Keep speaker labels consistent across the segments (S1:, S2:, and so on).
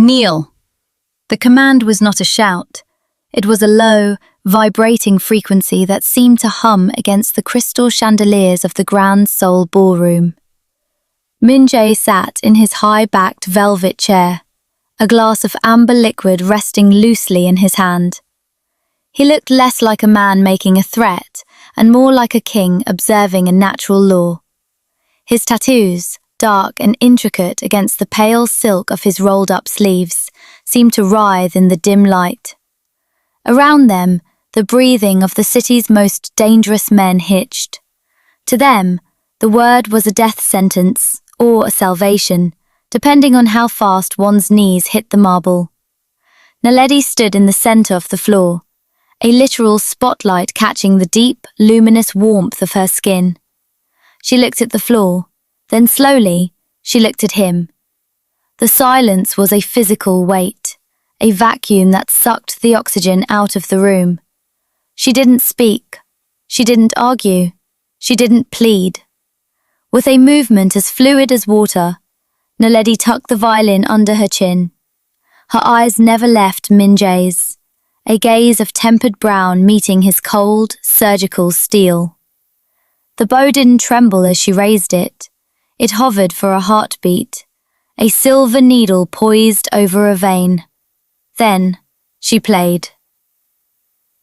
S1: Kneel! The command was not a shout. It was a low, vibrating frequency that seemed to hum against the crystal chandeliers of the Grand Seoul ballroom. Min-jae sat in his high-backed velvet chair, a glass of amber liquid resting loosely in his hand. He looked less like a man making a threat and more like a king observing a natural law. His tattoos, dark and intricate against the pale silk of his rolled-up sleeves, seemed to writhe in the dim light. Around them, the breathing of the city's most dangerous men hitched. To them, the word was a death sentence or a salvation, depending on how fast one's knees hit the marble. Naledi stood in the center of the floor, a literal spotlight catching the deep, luminous warmth of her skin. She looked at the floor, then slowly, she looked at him. The silence was a physical weight, a vacuum that sucked the oxygen out of the room. She didn't speak. She didn't argue. She didn't plead. With a movement as fluid as water, Naledi tucked the violin under her chin. Her eyes never left Min-jae's, a gaze of tempered brown meeting his cold, surgical steel. The bow didn't tremble as she raised it. It hovered for a heartbeat, a silver needle poised over a vein. Then, she played.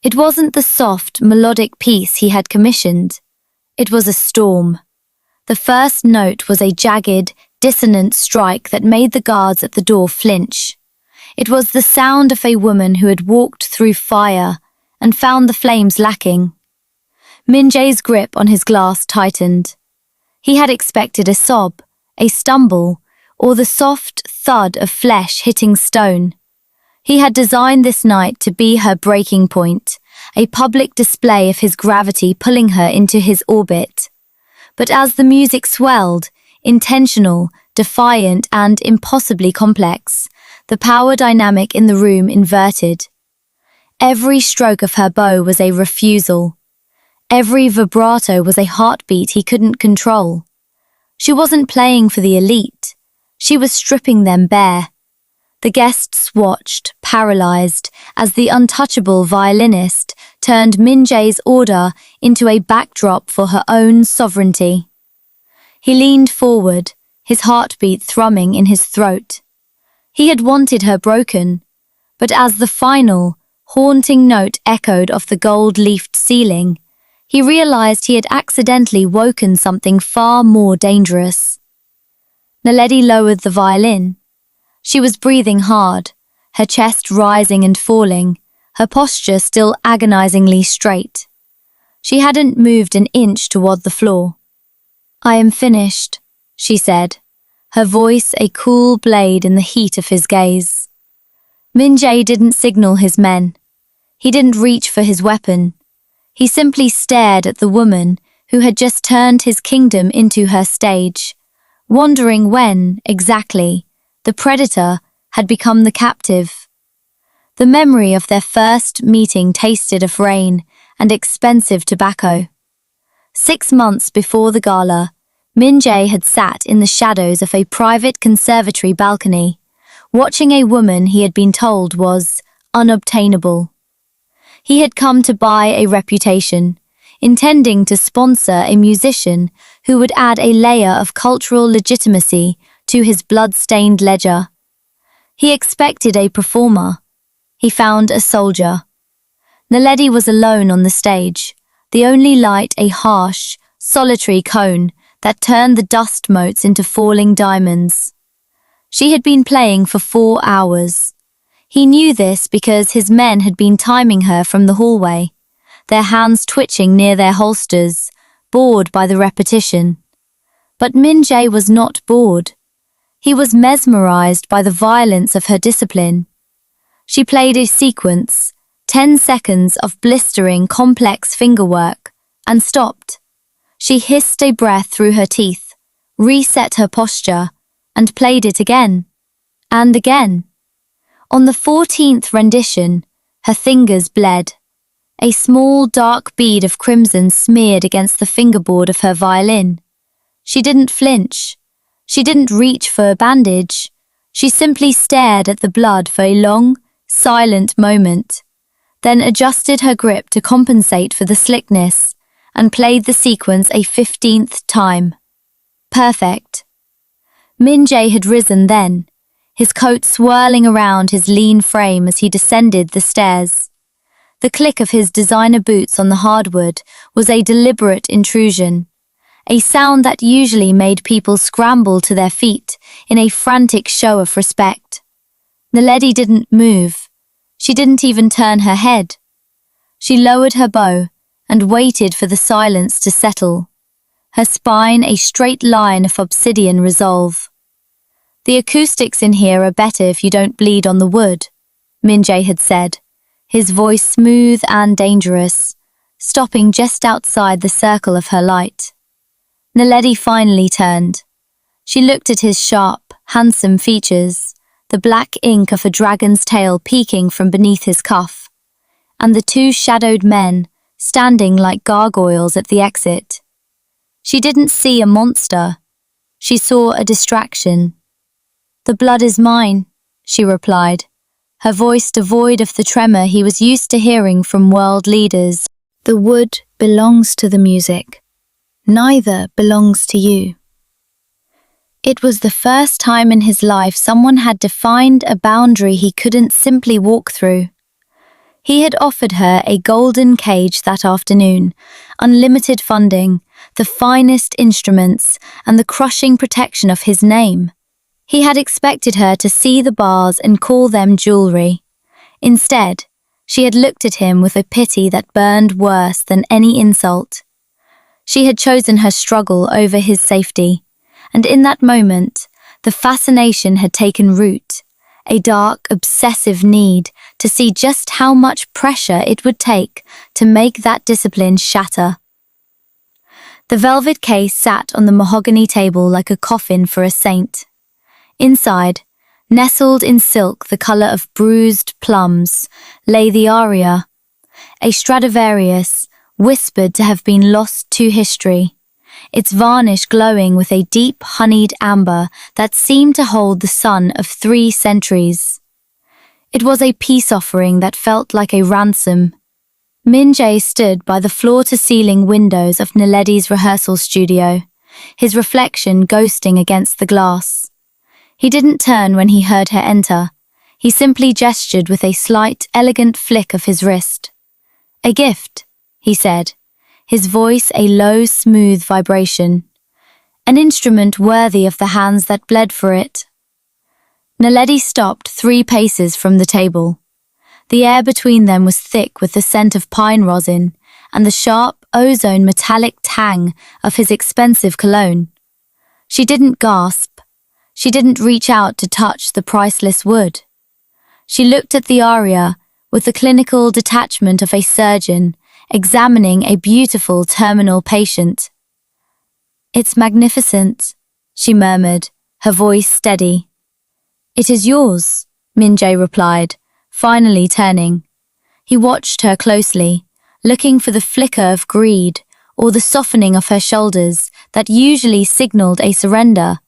S1: It wasn't the soft, melodic piece he had commissioned. It was a storm. The first note was a jagged, dissonant strike that made the guards at the door flinch. It was the sound of a woman who had walked through fire and found the flames lacking. Min-jae's grip on his glass tightened. He had expected a sob, a stumble, or the soft thud of flesh hitting stone. He had designed this night to be her breaking point, a public display of his gravity pulling her into his orbit. But as the music swelled, intentional, defiant, and impossibly complex, the power dynamic in the room inverted. Every stroke of her bow was a refusal. Every vibrato was a heartbeat he couldn't control. She wasn't playing for the elite. She was stripping them bare. The guests watched, paralyzed, as the untouchable violinist turned Min-jae's order into a backdrop for her own sovereignty. He leaned forward, his heartbeat thrumming in his throat. He had wanted her broken, but as the final, haunting note echoed off the gold-leafed ceiling, he realized he had accidentally woken something far more dangerous. Naledi lowered the violin. She was breathing hard, her chest rising and falling, her posture still agonizingly straight. She hadn't moved an inch toward the floor. "I am finished," she said, her voice a cool blade in the heat of his gaze. Min-jae didn't signal his men. He didn't reach for his weapon. He simply stared at the woman who had just turned his kingdom into her stage, wondering when, exactly, the predator had become the captive. The memory of their first meeting tasted of rain and expensive tobacco. 6 months before the gala, Min-jae had sat in the shadows of a private conservatory balcony, watching a woman he had been told was unobtainable. He had come to buy a reputation, intending to sponsor a musician who would add a layer of cultural legitimacy to his blood-stained ledger. He expected a performer. He found a soldier. Naledi was alone on the stage, the only light a harsh, solitary cone that turned the dust motes into falling diamonds. She had been playing for 4 hours. He knew this because his men had been timing her from the hallway, their hands twitching near their holsters, bored by the repetition. But Min-jae was not bored. He was mesmerized by the violence of her discipline. She played a sequence, 10 seconds of blistering, complex fingerwork, and stopped. She hissed a breath through her teeth, reset her posture, and played it again, and again. On the 14th rendition, her fingers bled. A small, dark bead of crimson smeared against the fingerboard of her violin. She didn't flinch. She didn't reach for a bandage. She simply stared at the blood for a long, silent moment, then adjusted her grip to compensate for the slickness and played the sequence a 15th time. Perfect. Min-jae had risen then, his coat swirling around his lean frame as he descended the stairs. The click of his designer boots on the hardwood was a deliberate intrusion, a sound that usually made people scramble to their feet in a frantic show of respect. Naledi didn't move. She didn't even turn her head. She lowered her bow and waited for the silence to settle, her spine a straight line of obsidian resolve. "The acoustics in here are better if you don't bleed on the wood," Min-jae had said, his voice smooth and dangerous, stopping just outside the circle of her light. Naledi finally turned. She looked at his sharp, handsome features, the black ink of a dragon's tail peeking from beneath his cuff, and the two shadowed men standing like gargoyles at the exit. She didn't see a monster. She saw a distraction. "The blood is mine," she replied, her voice devoid of the tremor he was used to hearing from world leaders. "The wood belongs to the music. Neither belongs to you." It was the first time in his life someone had defined a boundary he couldn't simply walk through. He had offered her a golden cage that afternoon, unlimited funding, the finest instruments, and the crushing protection of his name. He had expected her to see the bars and call them jewelry. Instead, she had looked at him with a pity that burned worse than any insult. She had chosen her struggle over his safety, and in that moment, the fascination had taken root, a dark, obsessive need to see just how much pressure it would take to make that discipline shatter. The velvet case sat on the mahogany table like a coffin for a saint. Inside, nestled in silk the color of bruised plums, lay the aria, a Stradivarius whispered to have been lost to history, its varnish glowing with a deep honeyed amber that seemed to hold the sun of 3 centuries. It was a peace offering that felt like a ransom. Min-jae stood by the floor-to-ceiling windows of Naledi's rehearsal studio, his reflection ghosting against the glass. He didn't turn when he heard her enter. He simply gestured with a slight, elegant flick of his wrist. "A gift," he said, his voice a low, smooth vibration. "An instrument worthy of the hands that bled for it." Naledi stopped 3 paces from the table. The air between them was thick with the scent of pine rosin and the sharp, ozone metallic tang of his expensive cologne. She didn't gasp. She didn't reach out to touch the priceless wood. She looked at the aria with the clinical detachment of a surgeon examining a beautiful terminal patient. "It's magnificent," she murmured, her voice steady. "It is yours," Min-jae replied, finally turning. He watched her closely, looking for the flicker of greed or the softening of her shoulders that usually signaled a surrender.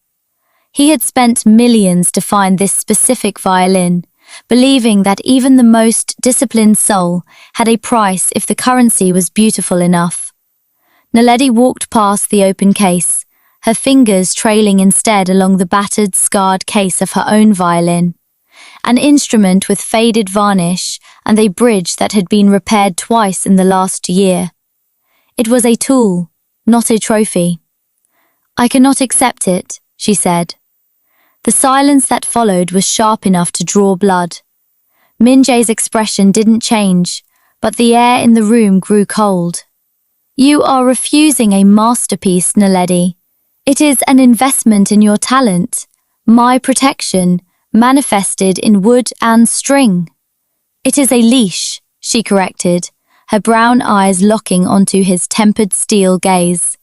S1: He had spent millions to find this specific violin, believing that even the most disciplined soul had a price if the currency was beautiful enough. Naledi walked past the open case, her fingers trailing instead along the battered, scarred case of her own violin, an instrument with faded varnish and a bridge that had been repaired twice in the last year. It was a tool, not a trophy. "I cannot accept it," she said. The silence that followed was sharp enough to draw blood. Min-jae's expression didn't change, but the air in the room grew cold. "You are refusing a masterpiece, Naledi. It is an investment in your talent, my protection, manifested in wood and string." "It is a leash," she corrected, her brown eyes locking onto his tempered steel gaze.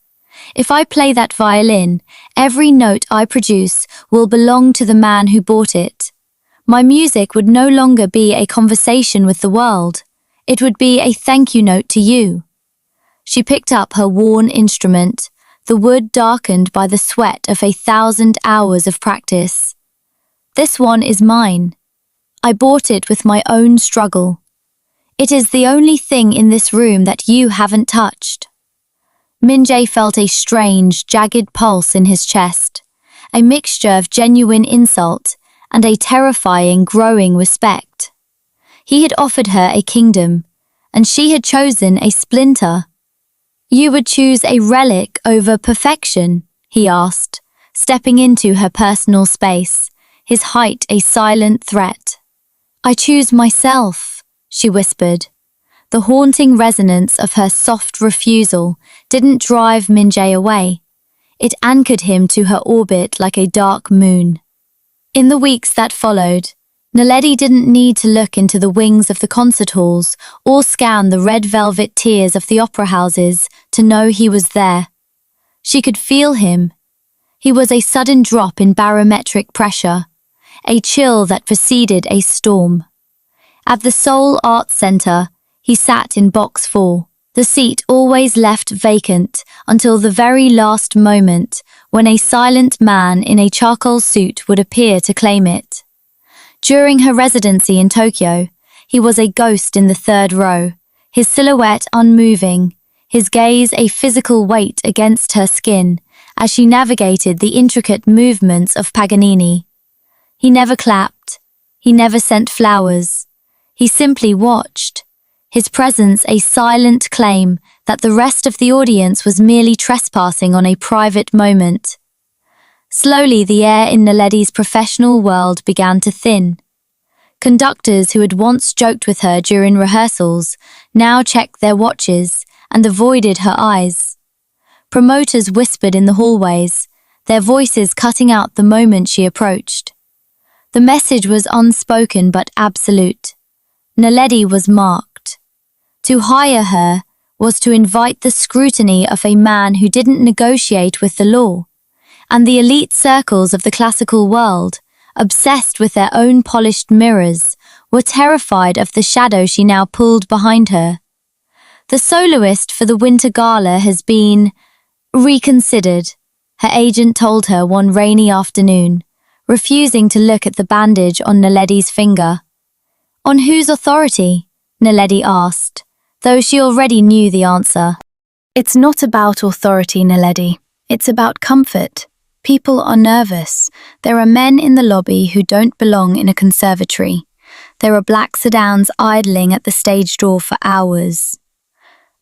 S1: "If I play that violin, every note I produce will belong to the man who bought it. My music would no longer be a conversation with the world. It would be a thank you note to you." She picked up her worn instrument, the wood darkened by the sweat of 1,000 hours of practice. This one is mine. I bought it with my own struggle. It is the only thing in this room that you haven't touched." Min-jae felt a strange, jagged pulse in his chest, a mixture of genuine insult and a terrifying, growing respect. He had offered her a kingdom, and she had chosen a splinter. "You would choose a relic over perfection?" he asked, stepping into her personal space, his height a silent threat. "I choose myself," she whispered. The haunting resonance of her soft refusal didn't drive Min-jae away. It anchored him to her orbit like a dark moon. In the weeks that followed, Naledi didn't need to look into the wings of the concert halls or scan the red velvet tiers of the opera houses to know he was there. She could feel him. He was a sudden drop in barometric pressure, a chill that preceded a storm. At the Seoul Arts Center, he sat in box 4, the seat always left vacant until the very last moment when a silent man in a charcoal suit would appear to claim it. During her residency in Tokyo, he was a ghost in the third row, his silhouette unmoving, his gaze a physical weight against her skin as she navigated the intricate movements of Paganini. He never clapped, he never sent flowers, he simply watched, his presence a silent claim that the rest of the audience was merely trespassing on a private moment. Slowly the air in Naledi's professional world began to thin. Conductors who had once joked with her during rehearsals now checked their watches and avoided her eyes. Promoters whispered in the hallways, their voices cutting out the moment she approached. The message was unspoken but absolute. Naledi was marked. To hire her was to invite the scrutiny of a man who didn't negotiate with the law. And the elite circles of the classical world, obsessed with their own polished mirrors, were terrified of the shadow she now pulled behind her. The soloist for the Winter Gala has been reconsidered, her agent told her one rainy afternoon, refusing to look at the bandage on Naledi's finger. "On whose authority?" Naledi asked, though she already knew the answer. "It's not about authority, Naledi. It's about comfort. People are nervous. There are men in the lobby who don't belong in a conservatory. There are black sedans idling at the stage door for hours."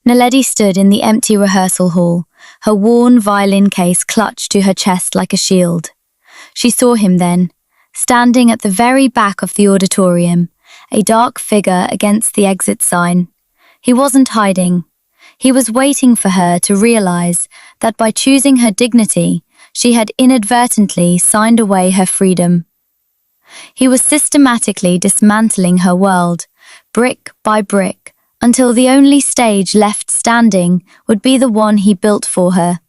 S1: Naledi stood in the empty rehearsal hall, her worn violin case clutched to her chest like a shield. She saw him then, standing at the very back of the auditorium, a dark figure against the exit sign. He wasn't hiding. He was waiting for her to realize that by choosing her dignity, she had inadvertently signed away her freedom. He was systematically dismantling her world, brick by brick, until the only stage left standing would be the one he built for her.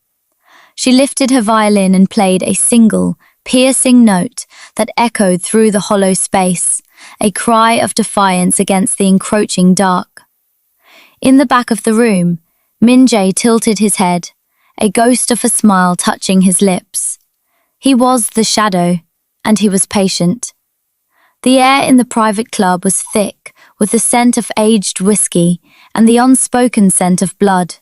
S1: She lifted her violin and played a single, piercing note that echoed through the hollow space, a cry of defiance against the encroaching dark. In the back of the room, Min-jae tilted his head, a ghost of a smile touching his lips. He was the shadow, and he was patient. The air in the private club was thick with the scent of aged whiskey and the unspoken scent of blood.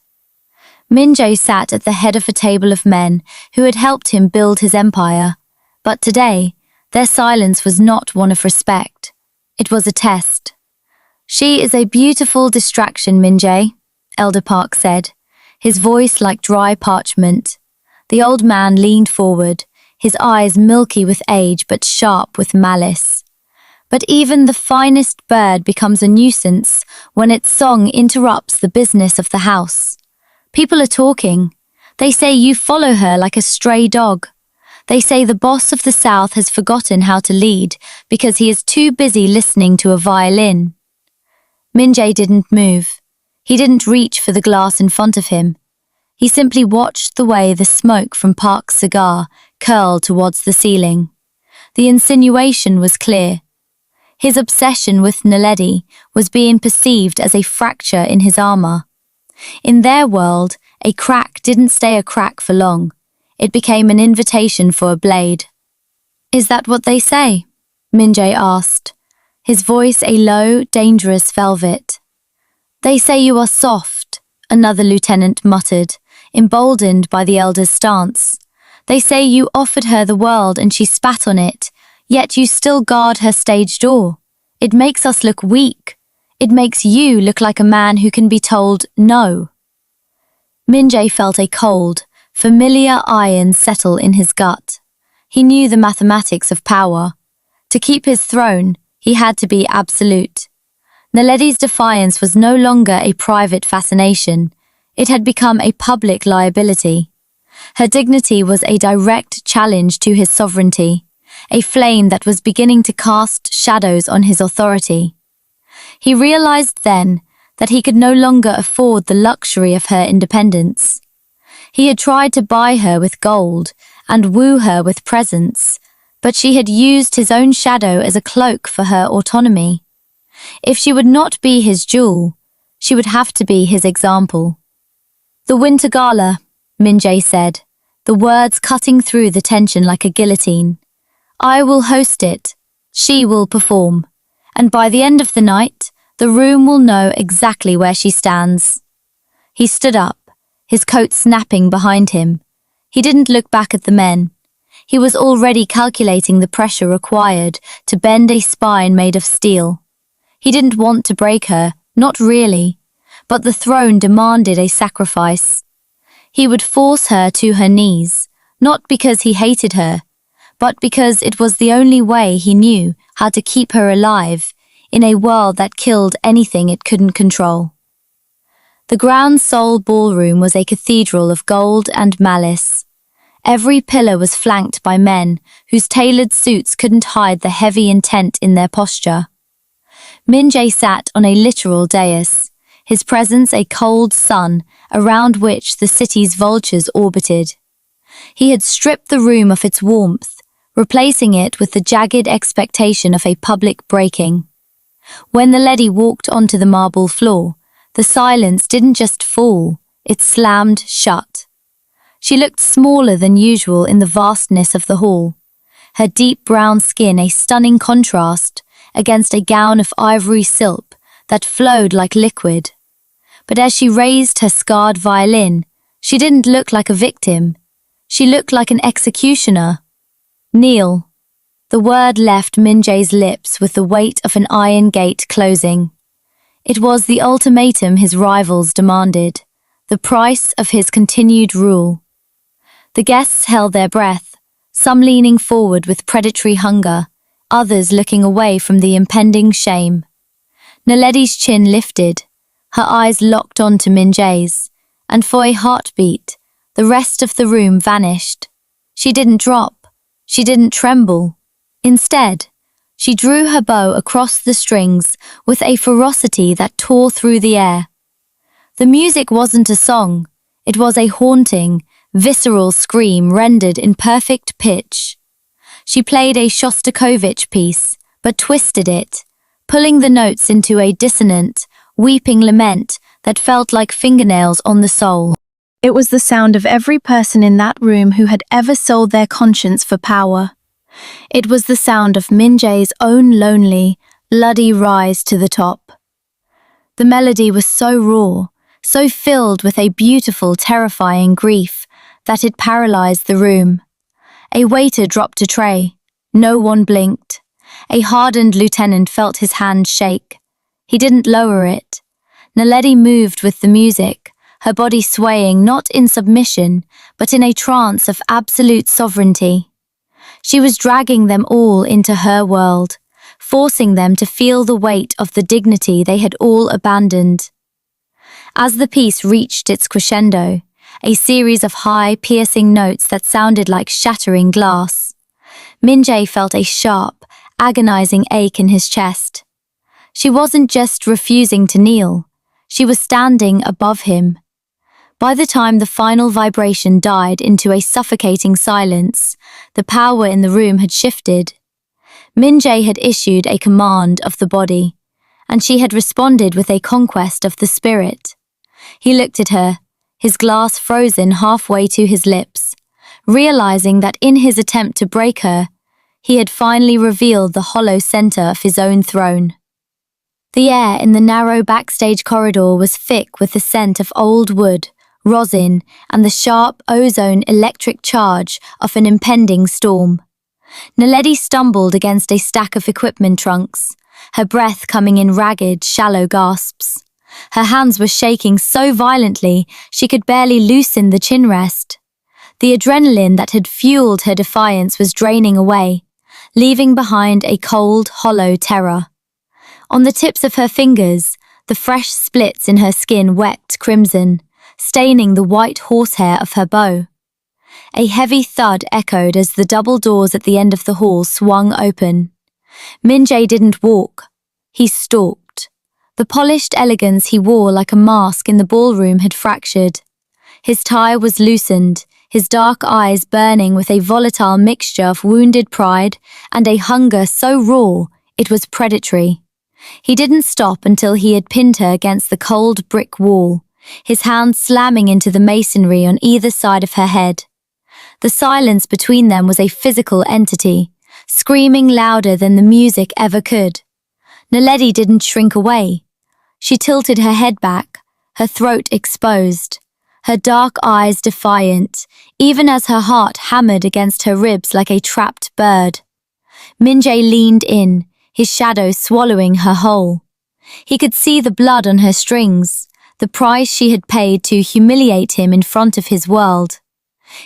S1: Min-jae sat at the head of a table of men who had helped him build his empire, but today, their silence was not one of respect. It was a test. "She is a beautiful distraction, Min-jae," Elder Park said, his voice like dry parchment. The old man leaned forward, his eyes milky with age but sharp with malice. "But even the finest bird becomes a nuisance when its song interrupts the business of the house. People are talking. They say you follow her like a stray dog. They say the boss of the South has forgotten how to lead because he is too busy listening to a violin." Min-jae didn't move. He didn't reach for the glass in front of him. He simply watched the way the smoke from Park's cigar curled towards the ceiling. The insinuation was clear. His obsession with Naledi was being perceived as a fracture in his armor. In their world, a crack didn't stay a crack for long. It became an invitation for a blade. "Is that what they say?" Min-jae asked, his voice a low, dangerous velvet. They say you are soft, another lieutenant muttered, emboldened by the elder's stance. They say you offered her the world and she spat on it, yet you still guard her stage door. It makes us look weak. It makes you look like a man who can be told no. Min-jae felt a cold, familiar iron settle in his gut. He knew the mathematics of power. To keep his throne, he had to be absolute. Naledi's defiance was no longer a private fascination. It had become a public liability. Her dignity was a direct challenge to his sovereignty, a flame that was beginning to cast shadows on his authority. He realized then that he could no longer afford the luxury of her independence. He had tried to buy her with gold and woo her with presents, but she had used his own shadow as a cloak for her autonomy. If she would not be his jewel, she would have to be his example. The winter gala, Min-jae said, the words cutting through the tension like a guillotine. I will host it. She will perform. And by the end of the night, the room will know exactly where she stands. He stood up, his coat snapping behind him. He didn't look back at the men. He was already calculating the pressure required to bend a spine made of steel. He didn't want to break her, not really, but the throne demanded a sacrifice. He would force her to her knees, not because he hated her, but because it was the only way he knew how to keep her alive in a world that killed anything it couldn't control. The Grand Seoul ballroom was a cathedral of gold and malice. Every pillar was flanked by men whose tailored suits couldn't hide the heavy intent in their posture. Min-jae sat on a literal dais, his presence a cold sun around which the city's vultures orbited. He had stripped the room of its warmth, replacing it with the jagged expectation of a public breaking. When the lady walked onto the marble floor, the silence didn't just fall, it slammed shut. She looked smaller than usual in the vastness of the hall, her deep brown skin a stunning contrast against a gown of ivory silk that flowed like liquid. But as she raised her scarred violin, she didn't look like a victim. She looked like an executioner. Kneel. The word left Min-jae's lips with the weight of an iron gate closing. It was the ultimatum his rivals demanded, the price of his continued rule. The guests held their breath, some leaning forward with predatory hunger, others looking away from the impending shame. Naledi's chin lifted, her eyes locked onto Min-jae's, and for a heartbeat, the rest of the room vanished. She didn't drop, she didn't tremble. Instead, she drew her bow across the strings with a ferocity that tore through the air. The music wasn't a song, it was a haunting, visceral scream rendered in perfect pitch. She played a Shostakovich piece, but twisted it, pulling the notes into a dissonant, weeping lament that felt like fingernails on the soul. It was the sound of every person in that room who had ever sold their conscience for power. It was the sound of Min-jae's own lonely, bloody rise to the top. The melody was so raw, so filled with a beautiful, terrifying grief, that it paralyzed the room. A waiter dropped a tray. No one blinked. A hardened lieutenant felt his hand shake. He didn't lower it. Naledi moved with the music, her body swaying not in submission, but in a trance of absolute sovereignty. She was dragging them all into her world, forcing them to feel the weight of the dignity they had all abandoned. As the piece reached its crescendo, a series of high, piercing notes that sounded like shattering glass, Min-jae felt a sharp, agonizing ache in his chest. She wasn't just refusing to kneel, she was standing above him. By the time the final vibration died into a suffocating silence, the power in the room had shifted. Min-jae had issued a command of the body, and she had responded with a conquest of the spirit. He looked at her, his glass frozen halfway to his lips, realizing that in his attempt to break her, He had finally revealed the hollow center of his own throne. The air in the narrow backstage corridor was thick with the scent of old wood, rosin, and the sharp ozone electric charge of an impending storm. Naledi stumbled against a stack of equipment trunks, her breath coming in ragged, shallow gasps. Her hands were shaking so violently she could barely loosen the chin rest. The adrenaline that had fueled her defiance was draining away, leaving behind a cold, hollow terror. On the tips of her fingers, the fresh splits in her skin wept crimson, staining the white horsehair of her bow. A heavy thud echoed as the double doors at the end of the hall swung open. Min-jae didn't walk. He stalked. The polished elegance he wore like a mask in the ballroom had fractured. His tie was loosened, his dark eyes burning with a volatile mixture of wounded pride and a hunger so raw it was predatory. He didn't stop until he had pinned her against the cold brick wall, his hands slamming into the masonry on either side of her head. The silence between them was a physical entity, screaming louder than the music ever could. Naledi didn't shrink away. She tilted her head back, her throat exposed, her dark eyes defiant, even as her heart hammered against her ribs like a trapped bird. Min-jae leaned in, his shadow swallowing her whole. He could see the blood on her strings, the price she had paid to humiliate him in front of his world.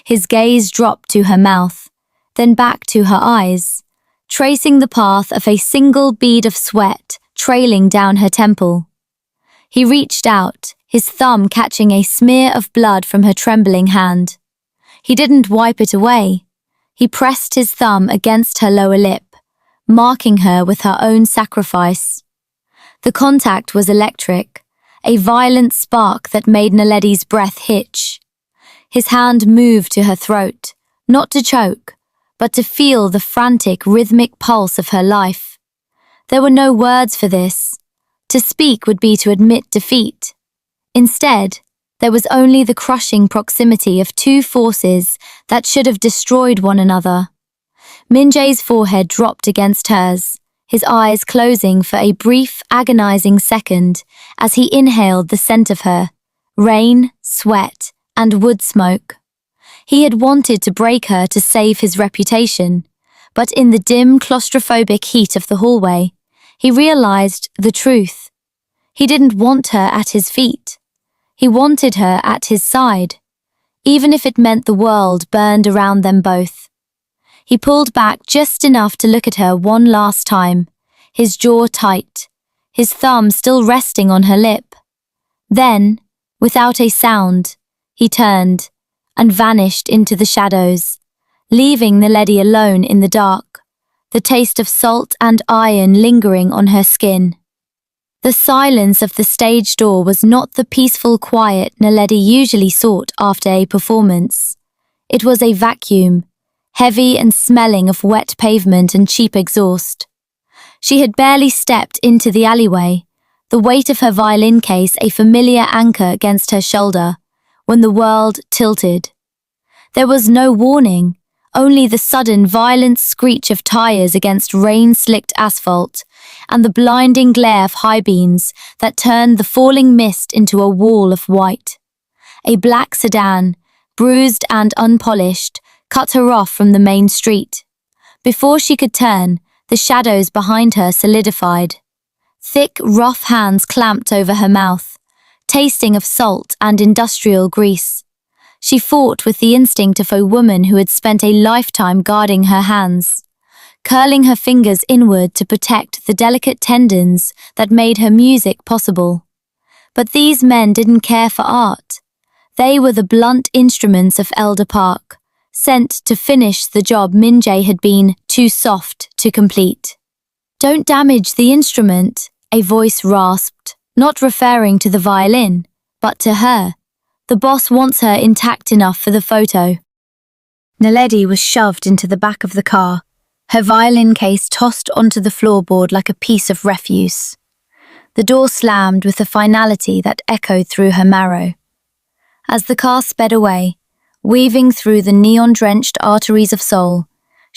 S1: His gaze dropped to her mouth, then back to her eyes, tracing the path of a single bead of sweat trailing down her temple. He reached out, his thumb catching a smear of blood from her trembling hand. He didn't wipe it away. He pressed his thumb against her lower lip, marking her with her own sacrifice. The contact was electric, a violent spark that made Naledi's breath hitch. His hand moved to her throat, not to choke, but to feel the frantic, rhythmic pulse of her life. There were no words for this. To speak would be to admit defeat. Instead, there was only the crushing proximity of two forces that should have destroyed one another. Min-jae's forehead dropped against hers, his eyes closing for a brief, agonizing second as he inhaled the scent of her, rain, sweat, and wood smoke. He had wanted to break her to save his reputation, but in the dim, claustrophobic heat of the hallway, he realized the truth. He didn't want her at his feet. He wanted her at his side, even if it meant the world burned around them both. He pulled back just enough to look at her one last time, his jaw tight, his thumb still resting on her lip. Then, without a sound, he turned and vanished into the shadows, leaving Naledi alone in the dark, the taste of salt and iron lingering on her skin. The silence of the stage door was not the peaceful quiet Naledi usually sought after a performance. It was a vacuum, heavy and smelling of wet pavement and cheap exhaust. She had barely stepped into the alleyway, the weight of her violin case a familiar anchor against her shoulder, when the world tilted. There was no warning, only the sudden violent screech of tires against rain-slicked asphalt and the blinding glare of high beams that turned the falling mist into a wall of white. A black sedan, bruised and unpolished, cut her off from the main street. Before she could turn, the shadows behind her solidified. Thick, rough hands clamped over her mouth, tasting of salt and industrial grease. She fought with the instinct of a woman who had spent a lifetime guarding her hands, curling her fingers inward to protect the delicate tendons that made her music possible. But these men didn't care for art. They were the blunt instruments of Elder Park, sent to finish the job Min-jae had been too soft to complete. "Don't damage the instrument," a voice rasped, not referring to the violin, but to her. "The boss wants her intact enough for the photo." Naledi was shoved into the back of the car, her violin case tossed onto the floorboard like a piece of refuse. The door slammed with a finality that echoed through her marrow. As the car sped away, weaving through the neon-drenched arteries of Seoul,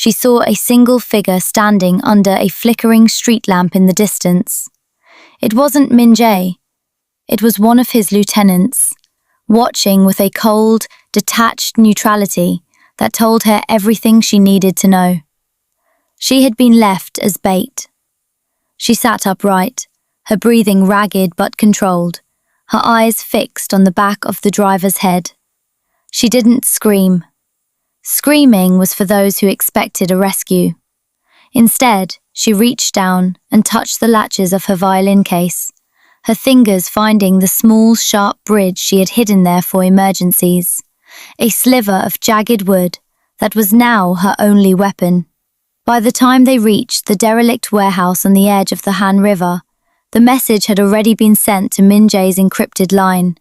S1: she saw a single figure standing under a flickering street lamp in the distance. It wasn't Min Jae. It was one of his lieutenants, watching with a cold, detached neutrality that told her everything she needed to know. She had been left as bait. She sat upright, her breathing ragged but controlled, her eyes fixed on the back of the driver's head. She didn't scream. Screaming was for those who expected a rescue. Instead, she reached down and touched the latches of her violin case, her fingers finding the small, sharp bridge she had hidden there for emergencies, a sliver of jagged wood that was now her only weapon. By the time they reached the derelict warehouse on the edge of the Han River, the message had already been sent to Min Jae's encrypted line.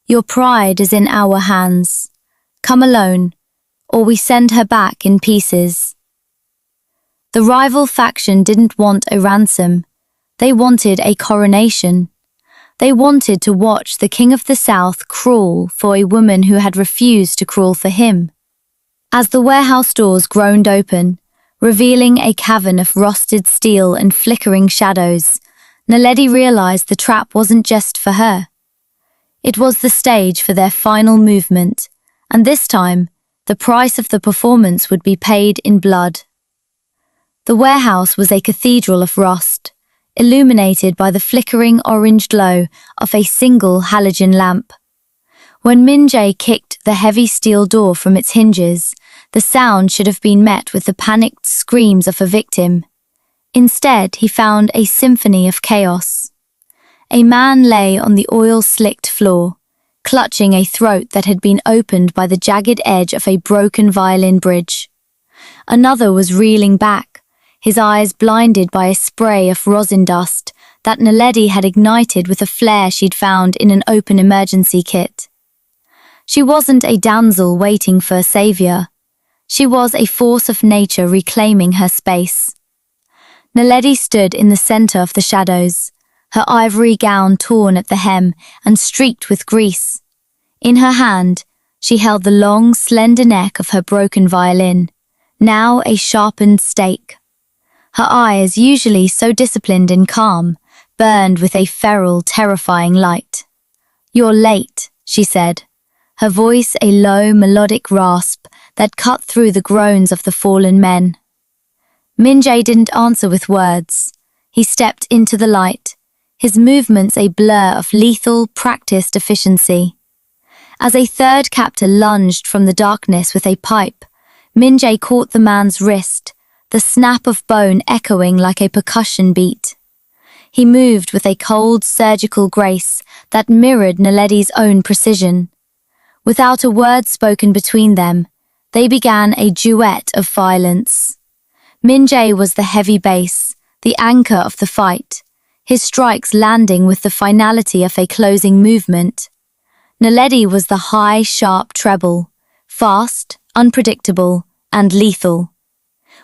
S1: "Your pride is in our hands. Come alone, or we send her back in pieces." The rival faction didn't want a ransom. They wanted a coronation. They wanted to watch the King of the South crawl for a woman who had refused to crawl for him. As the warehouse doors groaned open, revealing a cavern of rusted steel and flickering shadows, Naledi realized the trap wasn't just for her. It was the stage for their final movement, and this time, the price of the performance would be paid in blood. The warehouse was a cathedral of rust, illuminated by the flickering orange glow of a single halogen lamp. When Min Jae kicked the heavy steel door from its hinges, the sound should have been met with the panicked screams of a victim. Instead, he found a symphony of chaos. A man lay on the oil-slicked floor, clutching a throat that had been opened by the jagged edge of a broken violin bridge. Another was reeling back, his eyes blinded by a spray of rosin dust that Naledi had ignited with a flare she'd found in an open emergency kit. She wasn't a damsel waiting for a savior. She was a force of nature reclaiming her space. Naledi stood in the center of the shadows, her ivory gown torn at the hem and streaked with grease. In her hand, she held the long, slender neck of her broken violin, now a sharpened stake. Her eyes, usually so disciplined and calm, burned with a feral, terrifying light. "You're late," she said, her voice a low, melodic rasp that cut through the groans of the fallen men. Min Jae didn't answer with words. He stepped into the light, his movements a blur of lethal, practiced efficiency. As a third captor lunged from the darkness with a pipe, Min Jae caught the man's wrist, the snap of bone echoing like a percussion beat. He moved with a cold, surgical grace that mirrored Naledi's own precision. Without a word spoken between them, they began a duet of violence. Min Jae was the heavy bass, the anchor of the fight, his strikes landing with the finality of a closing movement. Naledi was the high, sharp treble, fast, unpredictable, and lethal.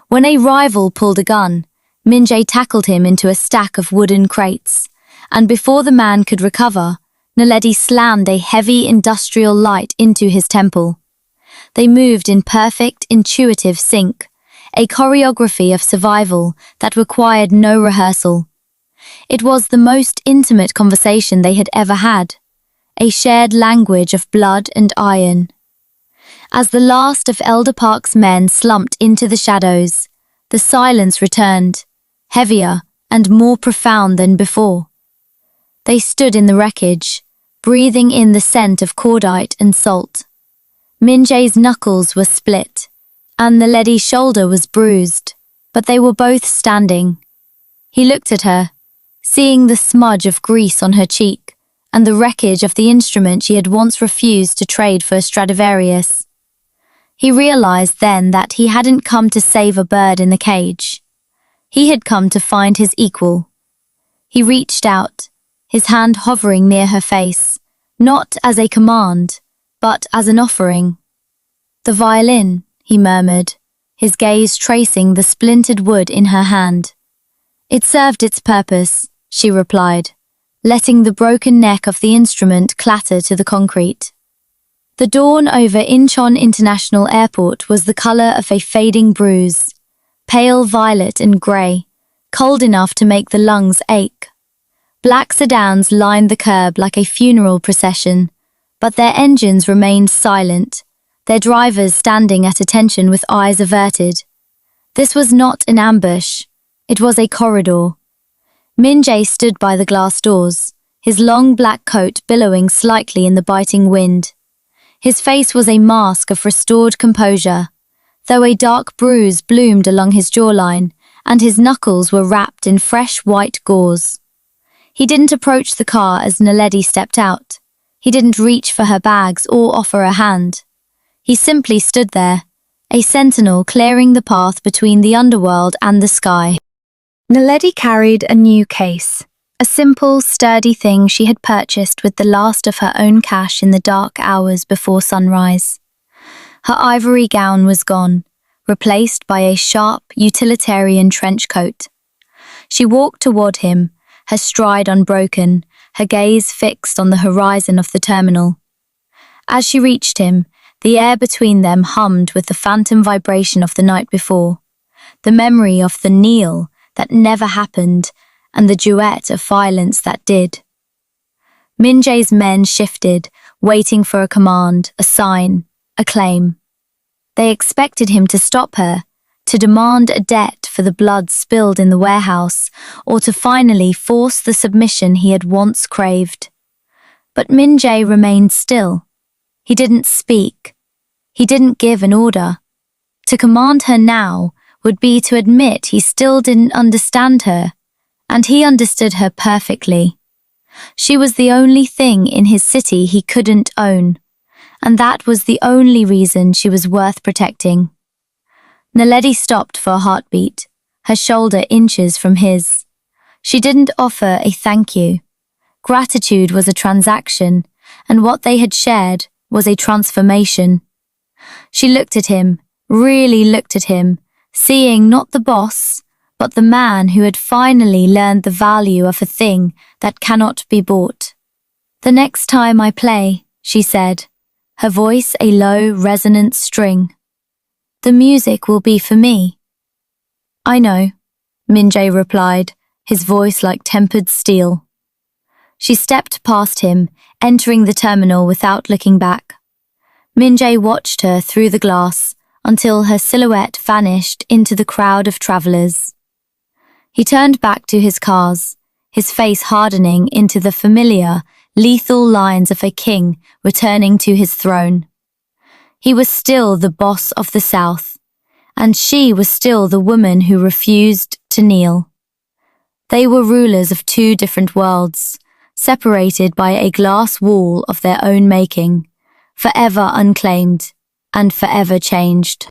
S1: When a rival pulled a gun, Min Jae tackled him into a stack of wooden crates, and before the man could recover, Naledi slammed a heavy industrial light into his temple. They moved in perfect, intuitive sync, a choreography of survival that required no rehearsal. It was the most intimate conversation they had ever had, a shared language of blood and iron. As the last of Elder Park's men slumped into the shadows, the silence returned, heavier and more profound than before. They stood in the wreckage, breathing in the scent of cordite and salt. Min Jae's knuckles were split, and Naledi's shoulder was bruised, but they were both standing. He looked at her, seeing the smudge of grease on her cheek and the wreckage of the instrument she had once refused to trade for a Stradivarius. He realized then that he hadn't come to save a bird in the cage. He had come to find his equal. He reached out, his hand hovering near her face, not as a command, but as an offering. "The violin," he murmured, his gaze tracing the splintered wood in her hand. "It served its purpose," she replied, letting the broken neck of the instrument clatter to the concrete. The dawn over Incheon International Airport was the color of a fading bruise, pale violet and grey, cold enough to make the lungs ache. Black sedans lined the curb like a funeral procession, but their engines remained silent, their drivers standing at attention with eyes averted. This was not an ambush, it was a corridor. Min-jae stood by the glass doors, his long black coat billowing slightly in the biting wind. His face was a mask of restored composure, though a dark bruise bloomed along his jawline, and his knuckles were wrapped in fresh white gauze. He didn't approach the car as Naledi stepped out. He didn't reach for her bags or offer a hand. He simply stood there, a sentinel clearing the path between the underworld and the sky. Naledi carried a new case, a simple, sturdy thing she had purchased with the last of her own cash in the dark hours before sunrise. Her ivory gown was gone, replaced by a sharp, utilitarian trench coat. She walked toward him, her stride unbroken, her gaze fixed on the horizon of the terminal. As she reached him, the air between them hummed with the phantom vibration of the night before, the memory of the kneel that never happened and the duet of violence that did. Min-jae's men shifted, waiting for a command, a sign, a claim. They expected him to stop her, to demand a debt for the blood spilled in the warehouse, or to finally force the submission he had once craved. But Min-jae remained still. He didn't speak. He didn't give an order. To command her now would be to admit he still didn't understand her, and he understood her perfectly. She was the only thing in his city he couldn't own, and that was the only reason she was worth protecting. Naledi stopped for a heartbeat, her shoulder inches from his. She didn't offer a thank you. Gratitude was a transaction, and what they had shared was a transformation. She looked at him, really looked at him, seeing not the boss, but the man who had finally learned the value of a thing that cannot be bought. "The next time I play," she said, her voice a low, resonant string, "the music will be for me." "I know," Min-jae replied, his voice like tempered steel. She stepped past him, entering the terminal without looking back. Min-jae watched her through the glass until her silhouette vanished into the crowd of travelers. He turned back to his cars, his face hardening into the familiar, lethal lines of a king returning to his throne. He was still the boss of the South, and she was still the woman who refused to kneel. They were rulers of two different worlds, separated by a glass wall of their own making, forever unclaimed and forever changed.